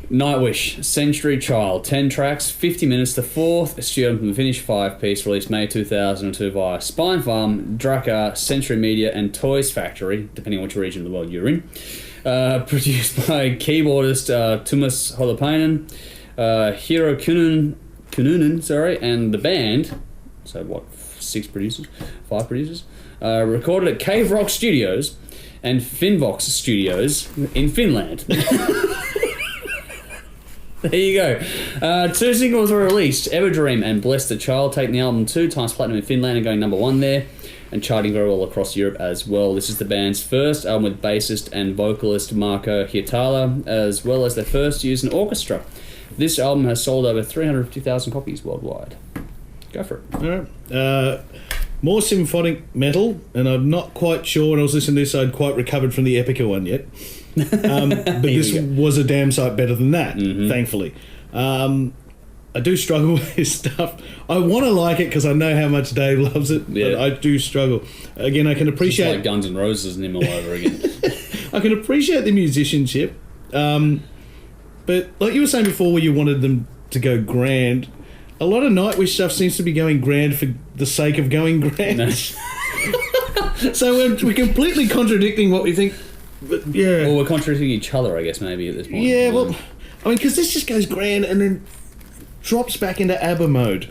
Nightwish, Century Child, 10 tracks, 50 minutes, the fourth studio from the Finnish 5-piece, released May 2002 via Spine Farm, Drakkar, Century Media and Toys Factory, depending on which region of the world you're in. Produced by keyboardist Tuomas Holopainen, Hiro Kununen, and the band, so what, 5 producers, recorded at Cave Rock Studios and Finnvox Studios in Finland. There you go. 2 singles were released, Everdream and Bless the Child, taking the album 2 times platinum in Finland and going number 1 there, and charting very well across Europe as well. This is the band's first album with bassist and vocalist Marko Hietala, as well as their first use in orchestra. This album has sold over 350,000 copies worldwide. Go for it. All right. More symphonic metal, and I'm not quite sure when I was listening to this I'd quite recovered from the Epica one yet. But this was a damn sight better than that, thankfully. I do struggle with this stuff. I want to like it because I know how much Dave loves it, but I do struggle. Again, I can appreciate... It's like Guns N' Roses and him all over again. I can appreciate the musicianship, but like you were saying before where you wanted them to go grand, a lot of Nightwish stuff seems to be going grand for the sake of going grand. No. So we're completely contradicting what we think. But yeah. Well, we're contradicting each other, I guess, maybe at this point. Yeah, well, I mean, because this just goes grand and then drops back into ABBA mode.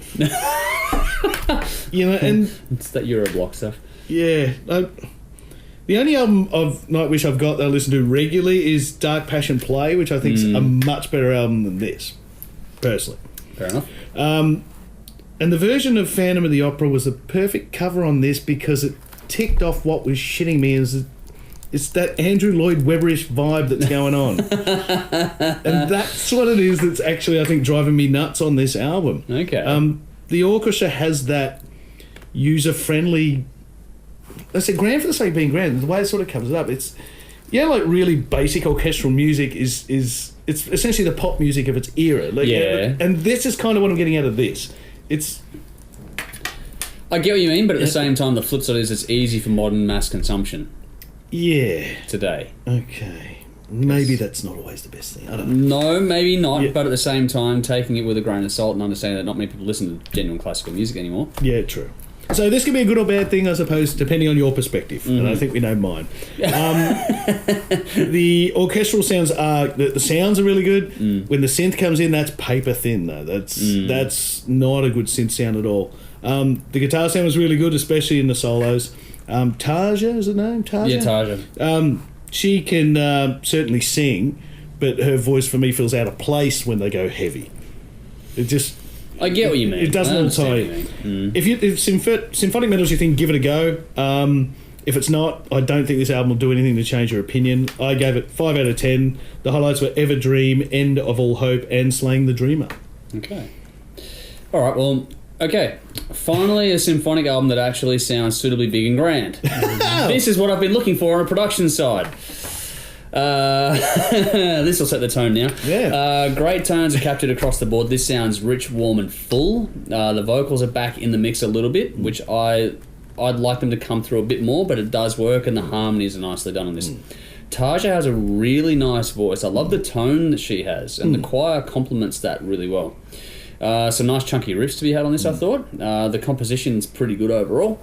You know, and... It's that Euroblock stuff. Yeah. The only album of Nightwish I've got that I listen to regularly is Dark Passion Play, which I think is a much better album than this, personally. Fair enough. And the version of Phantom of the Opera was a perfect cover on this because it ticked off what was shitting me as it's that Andrew Lloyd Webberish vibe that's going on. And that's what it is that's actually, I think, driving me nuts on this album. Okay. The orchestra has that user-friendly... I said grand for the sake of being grand. The way it sort of comes up, it's... Yeah, like really basic orchestral music is it's essentially the pop music of its era. Like, yeah. And this is kind of what I'm getting out of this. It's... I get what you mean, but at the same time, the flip side is it's easy for modern mass consumption. Yeah. Today. Okay. Maybe that's not always the best thing. I don't know. No, maybe not, but at the same time, taking it with a grain of salt and understanding that not many people listen to genuine classical music anymore. Yeah, true. So this could be a good or bad thing, I suppose, depending on your perspective, and I think we know mine. The orchestral sounds are... The sounds are really good. When the synth comes in, that's paper thin, though. That's not a good synth sound at all. The guitar sound was really good, especially in the solos. Tarja, is her name? Tarja? Yeah, Tarja. She can certainly sing, but her voice for me feels out of place when they go heavy. It just... I get what you mean. It doesn't all tie you. If symphonic metal's your thing, give it a go. If it's not, I don't think this album will do anything to change your opinion. I gave it 5 out of 10. The highlights were Ever Dream, End of All Hope, and Slaying the Dreamer. Okay. All right, well, okay. Finally, a symphonic album that actually sounds suitably big and grand. This is what I've been looking for on a production side. This will set the tone now. Yeah. Great tones are captured across the board. This sounds rich, warm, and full. The vocals are back in the mix a little bit, which I'd like them to come through a bit more, but it does work, and the harmonies are nicely done on this. Tarja has a really nice voice. I love the tone that she has, and the choir complements that really well. Some nice chunky riffs to be had on this, I thought. The composition's pretty good overall.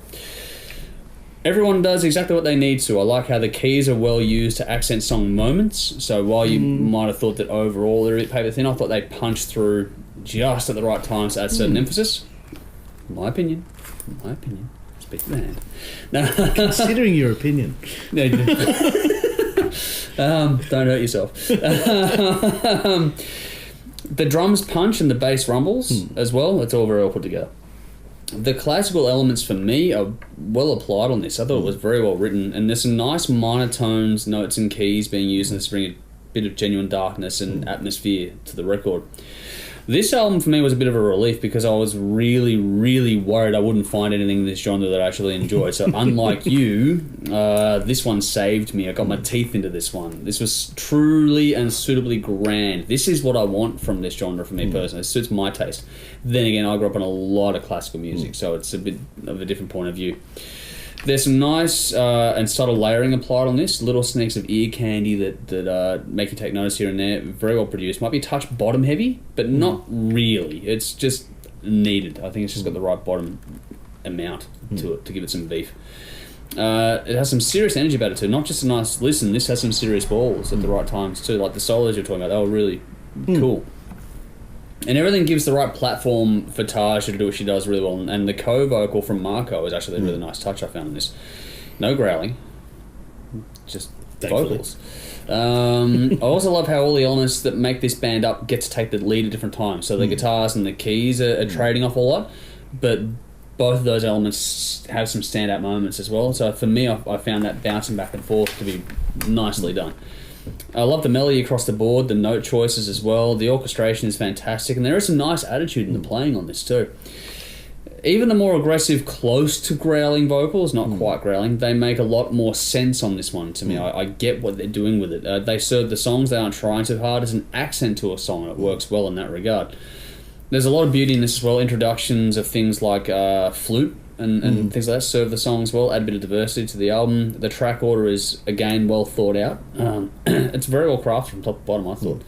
Everyone does exactly what they need to. I like how the keys are well used to accent song moments. So while you might have thought that overall they're a bit paper thin, I thought they punched through just at the right times to add certain emphasis. My opinion. Speak for the hand. No. Considering your opinion. No, don't hurt yourself. The drums punch and the bass rumbles as well. It's all very well put together. The classical elements for me are well applied on this. I thought it was very well written, and there's some nice minor tones, notes and keys being used to bring a bit of genuine darkness and atmosphere to the record. This album for me was a bit of a relief because I was really, really worried I wouldn't find anything in this genre that I actually enjoyed. So unlike you, this one saved me. I got my teeth into this one. This was truly and suitably grand. This is what I want from this genre for me personally. It suits my taste. Then again, I grew up on a lot of classical music, so it's a bit of a different point of view. There's some nice and subtle layering applied on this. Little sneaks of ear candy that make you take notice here and there. Very well produced. Might be a touch bottom heavy, but not really. It's just needed. I think it's just got the right bottom amount to it to give it some beef. It has some serious energy about it too. Not just a nice listen. This has some serious balls at the right times too. Like the solos you're talking about, they were really cool. And everything gives the right platform for Tasha to do what she does really well. And the co-vocal from Marco is actually a really nice touch I found in this. No growling, just vocals. I also love how all the elements that make this band up get to take the lead at different times. So the guitars and the keys are trading off a lot, but both of those elements have some standout moments as well. So for me, I found that bouncing back and forth to be nicely done. I love the melody across the board, the note choices as well. The orchestration is fantastic, and there is some nice attitude in the playing on this too. Even the more aggressive, close to growling vocals, not quite growling, they make a lot more sense on this one to me. I get what they're doing with it. They serve the songs, they aren't trying too hard as an accent to a song, and it works well in that regard. There's a lot of beauty in this as well. Introductions of things like flute and things like that serve the songs well, add a bit of diversity to the album. The track order is, again, well thought out. It's very well crafted from top to bottom, I thought.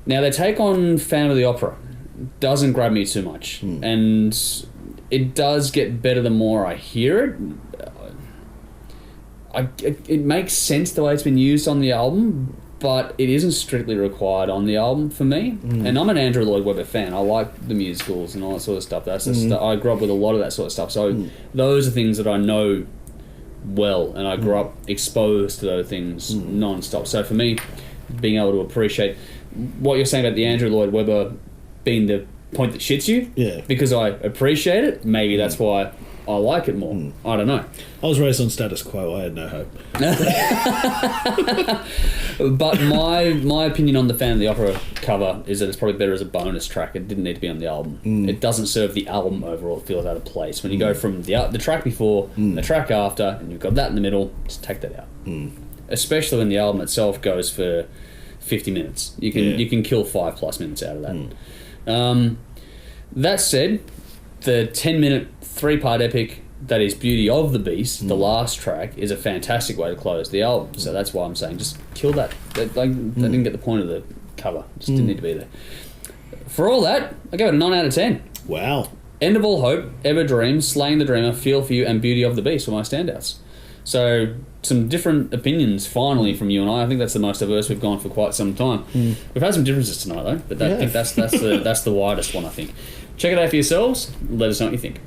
Now, their take on Phantom of the Opera doesn't grab me too much, and it does get better the more I hear it. It makes sense the way it's been used on the album, but it isn't strictly required on the album for me. And I'm an Andrew Lloyd Webber fan. I like the musicals and all that sort of stuff. That's the stuff. I grew up with a lot of that sort of stuff. So those are things that I know well, and I grew up exposed to those things non-stop. So for me, being able to appreciate what you're saying about the Andrew Lloyd Webber being the point that shits you, because I appreciate it, maybe that's why I like it more. I don't know. I was raised on status quo. I had no hope. But my opinion on the Phantom of the Opera cover is that it's probably better as a bonus track. It didn't need to be on the album. It doesn't serve the album overall. It feels out of place. When you go from the track before, the track after, and you've got that in the middle, just take that out. Especially when the album itself goes for 50 minutes. You can kill 5+ minutes out of that. That said, the 10-minute 3-part epic that is Beauty of the Beast, the last track, is a fantastic way to close the album. So that's why I'm saying just kill that. They didn't get the point of the cover. Just didn't need to be there. For all that, I give it a 9 out of 10. Wow. End of All Hope, Ever Dream, Slaying the Dreamer, Feel for You, and Beauty of the Beast were my standouts. So some different opinions finally from you and I. I think that's the most diverse we've gone for quite some time. We've had some differences tonight though, but I think that's the widest one, I think. Check it out for yourselves. Let us know what you think.